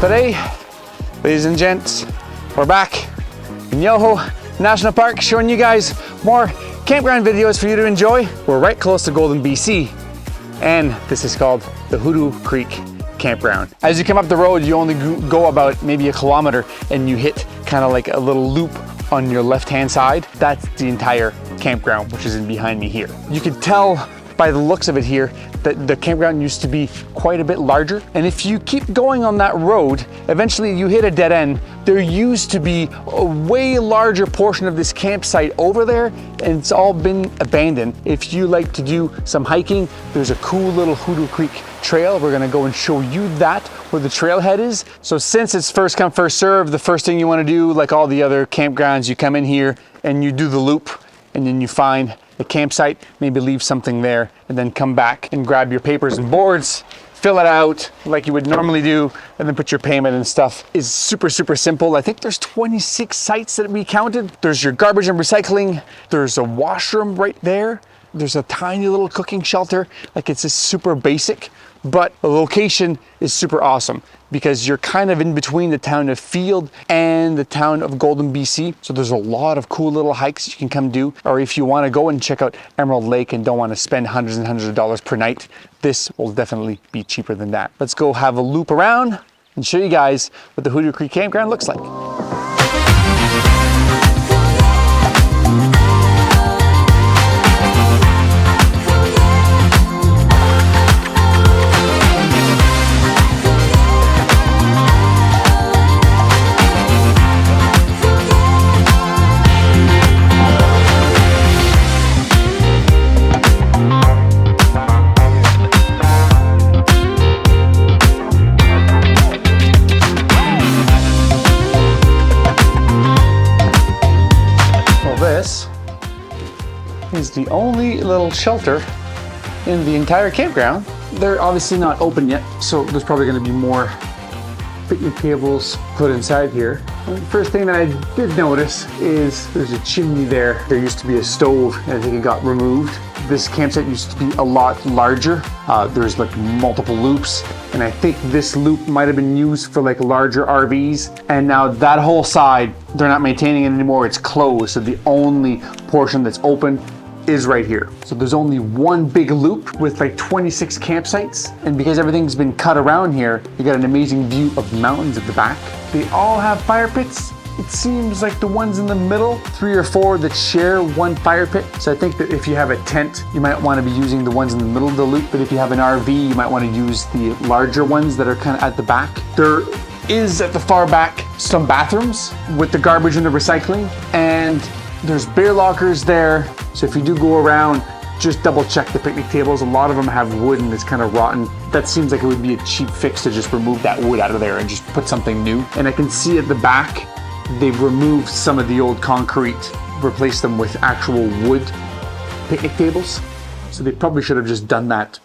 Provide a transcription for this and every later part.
Today, ladies and gents, we're back in Yoho National Park showing you guys more campground videos for you to enjoy. We're right close to Golden, BC, and this is called the Hoodoo Creek Campground. As you come up the road, you only go about maybe a kilometer and you hit kind of like a little loop on your left-hand side. That's the entire campground, which is in behind me here. You can tell by the looks of it here that the campground used to be quite a bit larger. And if you keep going on that road, eventually you hit a dead end. There used to be a way larger portion of this campsite over there, and it's all been abandoned. If you like to do some hiking, there's a cool little Hoodoo Creek trail. We're gonna go and show you that, where the trailhead is. So since it's first come, first serve, the first thing you wanna do, like all the other campgrounds, you come in here and you do the loop, and then you find the campsite, maybe leave something there, and then come back and grab your papers and boards, fill it out like you would normally do, and then put your payment and stuff. Is super, super simple. I think there's 26 sites that we counted. There's your garbage and recycling. There's a washroom right there. There's a tiny little cooking shelter. Like, it's just super basic, but the location is super awesome because you're kind of in between the town of Field and the town of Golden, BC. So there's a lot of cool little hikes you can come do. Or if you want to go and check out Emerald Lake and don't want to spend hundreds and hundreds of dollars per night, this will definitely be cheaper than that. Let's go have a loop around and show you guys what the Hoodoo Creek Campground looks like. Is the only little shelter in the entire campground. They're obviously not open yet, so there's probably going to be more picnic tables put inside here. And the first thing that I did notice is there's a chimney there. There used to be a stove, and I think it got removed. This campsite used to be a lot larger. There's like multiple loops, and I think this loop might have been used for like larger RVs, and now that whole side, they're not maintaining it anymore. It's closed, so the only portion that's open is right here. So there's only one big loop with like 26 campsites, and because everything's been cut around here, you got an amazing view of mountains at the back. They all have fire pits. It seems like the ones in the middle, 3 or 4 that share one fire pit. So I think that if you have a tent, you might want to be using the ones in the middle of the loop, but if you have an RV, you might want to use the larger ones that are kind of at the back. There is at the far back some bathrooms with the garbage and the recycling, and there's beer lockers there. So if you do go around, just double check the picnic tables. A lot of them have wood and it's kind of rotten. That seems like it would be a cheap fix to just remove that wood out of there and just put something new. And I can see at the back, they've removed some of the old concrete, replaced them with actual wood picnic tables. So they probably should have just done that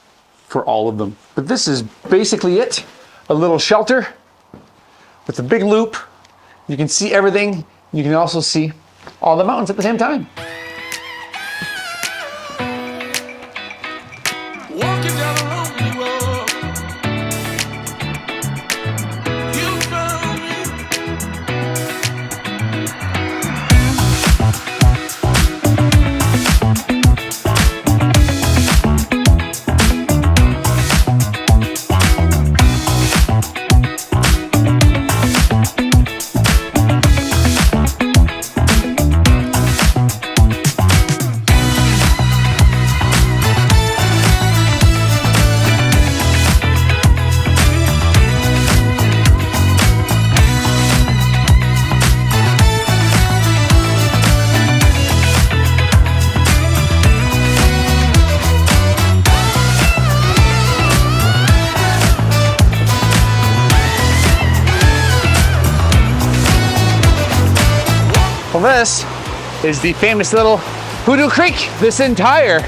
for all of them. But this is basically it. A little shelter with a big loop. You can see everything. You can also see all the mountains at the same time. Well, this is the famous little Hoodoo Creek. This entire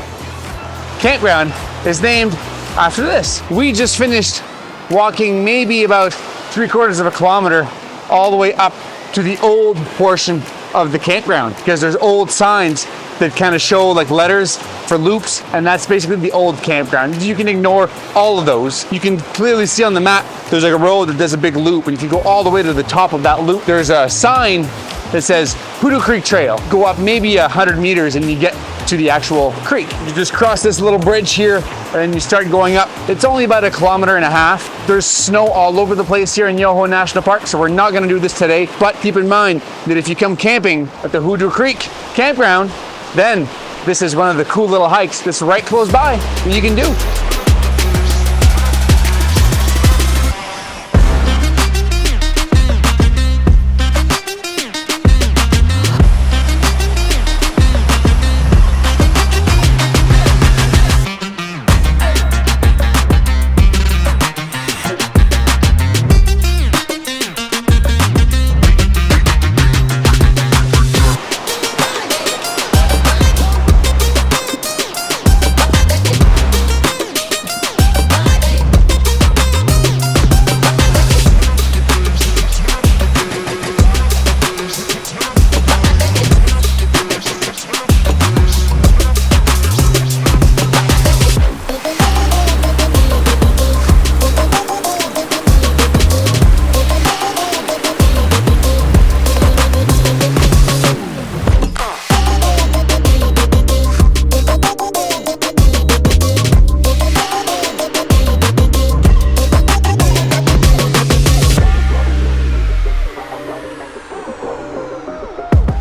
campground is named after this. We just finished walking maybe about 3/4 of a kilometer all the way up to the old portion of the campground, because there's old signs that kind of show like letters for loops, and that's basically the old campground. You can ignore all of those. You can clearly see on the map there's like a road that does a big loop, and if you go all the way to the top of that loop, there's a sign that says Hoodoo Creek Trail. Go up maybe 100 meters and you get to the actual creek. You just cross this little bridge here and you start going up. It's only about 1.5 kilometers. There's snow all over the place here in Yoho National Park, so we're not gonna do this today, but keep in mind that if you come camping at the Hoodoo Creek Campground, then this is one of the cool little hikes that's right close by that you can do.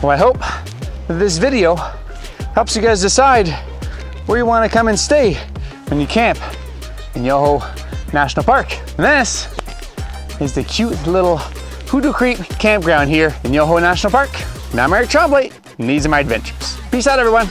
Well, I hope that this video helps you guys decide where you want to come and stay when you camp in Yoho National Park. And this is the cute little Hoodoo Creek Campground here in Yoho National Park. And I'm Eric Tremblay, and these are my adventures. Peace out, everyone.